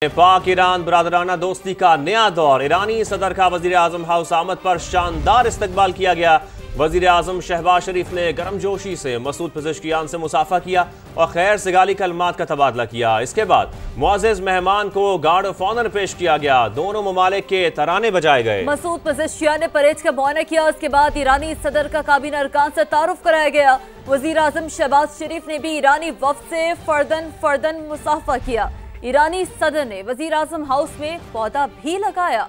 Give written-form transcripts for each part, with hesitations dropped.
पाक ईरान बरादराना दोस्ती का नया दौर। ईरानी सदर का वजीर आजम हाउस आमद पर शानदार इस्तकबाल किया गया। वजीर आजम शहबाज शरीफ ने गर्मजोशी से मसूद पेज़ेश्कियान से मुसाफा किया और खैर सगाली कलमात का तबादला किया। इसके बाद मुअज़्ज़ज़ मेहमान को गार्ड ऑफ ऑनर पेश किया गया। दोनों ममालिक के तराने बजाए गए। मसूद पेज़ेश्कियान ने परेड का बयान किया। उसके बाद ईरानी सदर का काबीना अरकान से तारुफ कराया गया। वजीर आजम शहबाज शरीफ ने भी ईरानी वफ्द से फर्दन मुसाफा किया। ईरानी सदर ने वजीर आजम हाउस में पौधा भी लगाया।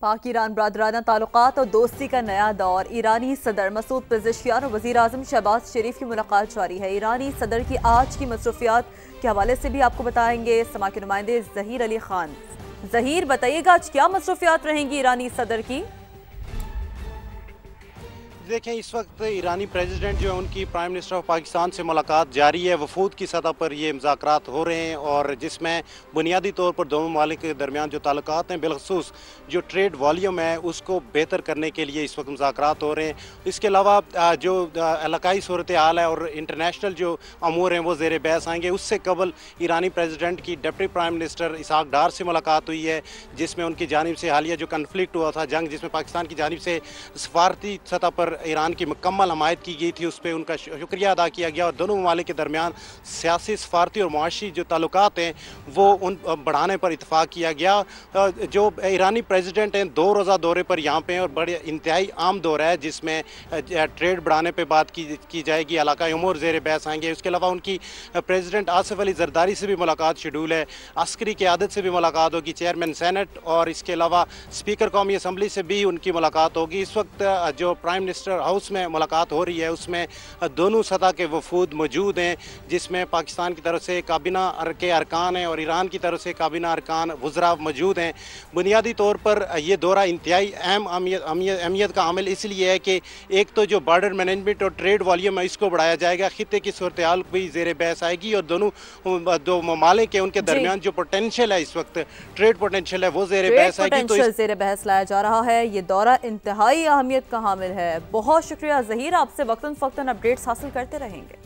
पाक ईरान बरादराना ताल्लुकात और दोस्ती का नया दौर। ईरानी सदर मसूद पेज़ेश्कियान और वज़ीर आज़म शहबाज शरीफ की मुलाकात जारी है। ईरानी सदर की आज की मसरूफियात के हवाले से भी आपको बताएंगे समा के नुमाइंदे ज़हीर अली खान। ज़हीर, बताइएगा आज क्या मसरूफियात रहेंगी ईरानी सदर की? देखें, इस वक्त ईरानी प्रेसिडेंट जो है उनकी प्राइम मिनिस्टर ऑफ पाकिस्तान से मुलाकात जारी है। वफूद की सतह पर ये मुज़ाकरात हो रहे हैं और जिसमें बुनियादी तौर पर दोनों ममालिक के दरमियान जो ताल्लुकात हैं, बिलखसूस जो ट्रेड वॉल्यूम है उसको बेहतर करने के लिए इस वक्त मुज़ाकरात हो रहे हैं। इसके अलावा जो इलाकाई सूरत हाल है और इंटरनेशनल जो अमूर हैं वो ज़ेर बहस आएंगे। उससे कबल ईरानी प्रेसिडेंट की डिप्टी प्राइम मिनिस्टर इसहाक डार से मुलाकात हुई है, जिसमें उनकी जानिब से हालिया जो कन्फ्लिक्ट हुआ था, जंग जिसमें पाकिस्तान की जानिब से सफारती सतह पर ईरान की मुकम्मल हमायत की गई थी, उस पर उनका शुक्रिया अदा किया गया और दोनों ममालिक के दरमियान सियासी, सफारती और मुआशी जो ताल्लुकात हैं वो उन बढ़ाने पर इतफाक़ किया गया। जो ईरानी प्रेसिडेंट हैं 2 रोज़ा दौरे पर यहाँ पे हैं और बड़े इंतहाई आम दौरा है जिसमें ट्रेड बढ़ाने पर बात की जाएगी, इलाकाई उमूर ज़ेर बहस आएंगे। उसके अलावा उनकी प्रेसिडेंट आसिफ अली जरदारी से भी मुलाकात शेड्यूल है, अस्करी क़यादत से भी मुलाकात होगी, चेयरमैन सेनेट और इसके अलावा स्पीकर कौमी असम्बली से भी उनकी मुलाकात होगी। इस वक्त जो प्राइम मिनिस्टर हाउस में मुलाकात हो रही है उसमें दोनों सतह के वफूद मौजूद हैं, जिसमें पाकिस्तान की तरफ से काबीना के अरकान हैं और ईरान की तरफ से काबीना अरकान वज़रा मौजूद हैं। बुनियादी तौर पर यह दौरा इंतहाई अहमियत का हामिल इसलिए है कि एक तो जो बॉर्डर मैनेजमेंट और ट्रेड वॉल्यूम है इसको बढ़ाया जाएगा, खित्ते की सूरत हाल भी ज़ेर बहस आएगी और दो ममालिक के उनके दरमियान जो पोटेंशियल है, इस वक्त ट्रेड पोटेंशियल है, वो ज़ेर बहस आएगी। तो ज़ेर बहस लाया जा रहा है। ये दौरा इंतहाई अहमियत का हामिल है। बहुत शुक्रिया ज़हीर, आपसे वक्तन फ़क्तन अपडेट्स हासिल करते रहेंगे।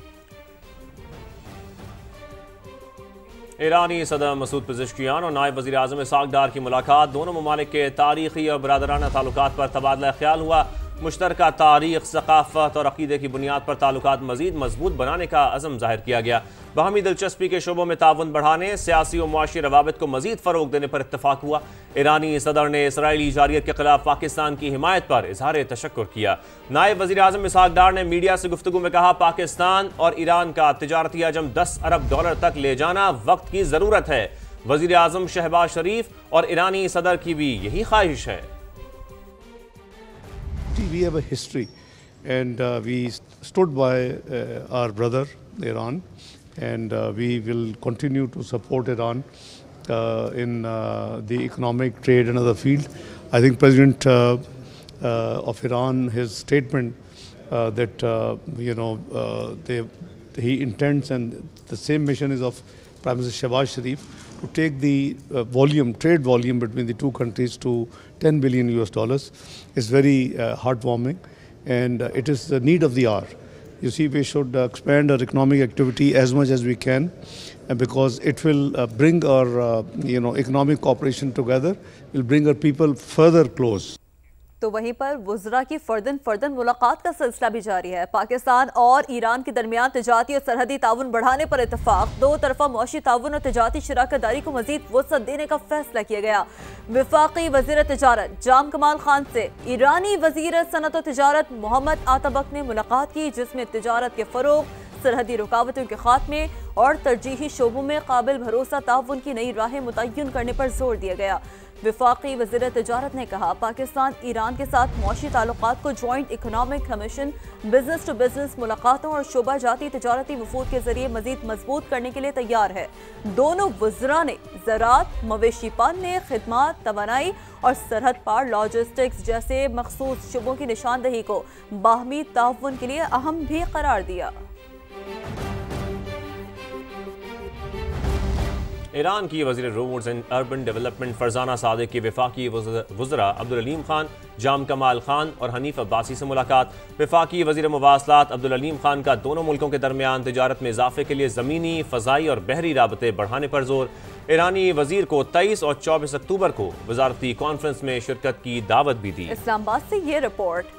ईरानी सदर मसूद पेज़ेश्कियान और नायब वज़ीर आज़म इसहाक डार की मुलाकात। दोनों ममालिक के तारीख़ी और बरादराना ताल्लुकात पर तबादला ख्याल हुआ। मुश्तरका तारीख़, सक़ाफ़त और अक़ीदे की बुनियाद पर ताल्लुकात मज़ीद मजबूत बनाने का अज़म ज़ाहिर किया गया। बाहमी दिलचस्पी के शोबों में ताउन बढ़ाने, सियासी और मुआशी रवाबित को मज़ीद फ़रोग़ देने पर इत्तफ़ाक़ हुआ। ईरानी सदर ने इसराइली जारियत के ख़िलाफ़ पाकिस्तान की हिमायत पर इज़हार तशक्कुर किया। नायब वज़ीर आज़म इसहाक डार ने मीडिया से गुफ्तगू में कहा, पाकिस्तान और ईरान का तिजारती हजम $10 अरब तक ले जाना वक्त की ज़रूरत है। वज़ीर आज़म शहबाज शरीफ और ईरानी सदर की भी यही ख्वाहिश है। We have a history and we stood by our brother Iran and we will continue to support Iran in the economic, trade and other field. I think President of Iran, his statement that he intends, and the same mission is of Prime Minister Shehbaz Sharif, to take the trade volume between the two countries to $10 billion is very heartwarming, and it is the need of the hour. You see, we should expand our economic activity as much as we can, because it will bring our economic cooperation together, will bring our people further close. तो वहीं पर वुज़रा की further मुलाकात का सिलसिला भी जारी है। पाकिस्तान और ईरान के दरमियान तिजारती और सरहदी ताउन बढ़ाने पर इत्तफाक, दो तरफा मौशी ताउन और तिजारती शराकतदारी को मजीद वसअत देने का फैसला किया गया। वफाकी वज़ीर तिजारत जाम कमाल खान से ईरानी वज़ीर सनअत और तिजारत मोहम्मद आतबक ने मुलाकात की, जिसमें तिजारत के फ़रोग़, सरहदी रुकावटों के खात्मे और तरजीही शोबों में काबिल भरोसा ताउन की नई राहें मुतय्यन करने पर जोर दिया गया। वफाकी वज़ीर तिजारत ने कहा, पाकिस्तान ईरान के साथ मौशी ताल्लुकात को joint economic commission, business to business मुलाकातों और शोबा जाती तिजारती वफूद के जरिए मजीद मजबूत करने के लिए तैयार है। दोनों वज़रा ने ज़राअत, मवेशी पालने, खिदमात, तवानाई और सरहद पार लॉजिस्टिक्स जैसे मखसूस शोबों की निशानदही को बाहमी ताउन के लिए अहम भी करार दिया। ईरान की वज़ीर roads and urban development Farzana Sadiq की वफाकी वज़रा अब्दुल अलीम खान, जाम कमाल खान और हनीफ अब्बासी से मुलाकात। वफाकी वज़ीर मवासलात अब्दुल अलीम खान का दोनों मुल्कों के दरमियान तिजारत में इजाफे के लिए ज़मीनी, फ़ज़ाई और बहरी राबते बढ़ाने पर जोर। ईरानी वज़ीर को 23 और 24 अक्टूबर को वज़ारती कॉन्फ्रेंस में शिरकत की दावत भी दी। इस्लामाबाद से ये रिपोर्ट।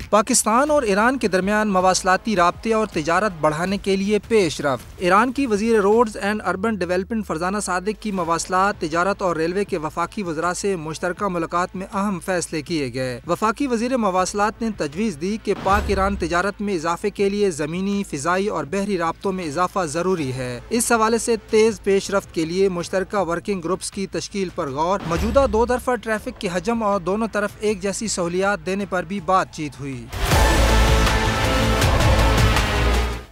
पाकिस्तान और ईरान के दरमियान मवासलाती राब्ते और तिजारत बढ़ाने के लिए पेशरफ्त। ईरान की वज़ीर roads and urban development Farzana Sadiq की मवासलात, तिजारत और रेलवे के वफाकी वज़रा से मुश्तरका मुलाकात में अहम फैसले किए गए। वफाकी वज़ीर मवासलात ने तजवीज़ दी कि पाक ईरान तिजारत में इजाफे के लिए ज़मीनी, फ़िज़ाई और बहरी राब्तों में इजाफा ज़रूरी है। इस हवाले से तेज़ पेशरफ्त के लिए मुश्तरका वर्किंग ग्रुप्स की तश्कील पर गौर। मौजूदा दो तरफा ट्रैफिक के हजम और दोनों तरफ एक जैसी सहूलियात देने पर भी बातचीत हुई।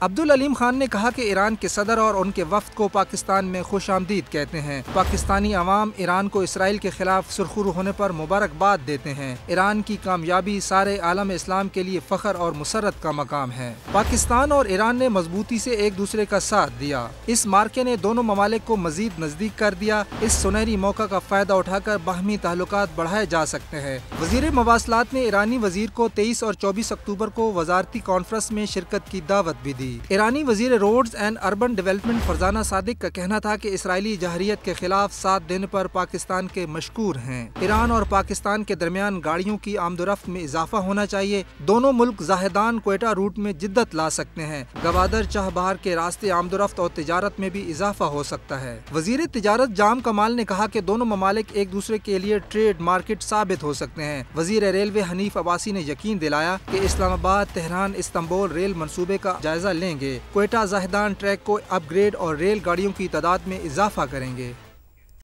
अब्दुल अलीम खान ने कहा कि ईरान के सदर और उनके वफ्द को पाकिस्तान में खुशामदीद कहते हैं। पाकिस्तानी अवाम ईरान को इसराइल के खिलाफ सुरखरू होने पर मुबारकबाद देते हैं। ईरान की कामयाबी सारे आलम इस्लाम के लिए फ़ख्र और मुसरत का मकाम है। पाकिस्तान और ईरान ने मजबूती से एक दूसरे का साथ दिया। इस मार्के ने दोनों ममालिक को मजीद नजदीक कर दिया। इस सुनहरी मौका का फायदा उठाकर बाहमी ताल्लुकात बढ़ाए जा सकते हैं। वज़ीर मवासलात ने ईरानी वज़ीर को 23 और 24 अक्टूबर को वज़ारती कॉन्फ्रेंस में शिरकत की दावत भी दी। ईरानी वज़ीर roads and urban development Farzana Sadiq का कहना था कि इसराइली जहरियत के खिलाफ साथ देने पर पाकिस्तान के मशकूर हैं। ईरान और पाकिस्तान के दरमियान गाड़ियों की आमदोरफ्त में इजाफा होना चाहिए। दोनों मुल्क जाहिदान क्वेटा रूट में जिद्दत ला सकते हैं। गवादर चाहबहार के रास्ते आमदोरफ्त और तिजारत में भी इजाफा हो सकता है। वज़ीर तिजारत जाम कमाल ने कहा कि दोनों ममालिक एक दूसरे के लिए ट्रेड मार्केट साबित हो सकते हैं। वज़ीर रेलवे हनीफ अब्बासी ने यकीन दिलाया कि इस्लामाबाद, तेहरान, इस्तांबुल रेल मंसूबे का जायजा लेंगे। क्वेटा जाहिदान ट्रैक को अपग्रेड और रेल गाड़ियों की तादाद में इजाफा करेंगे।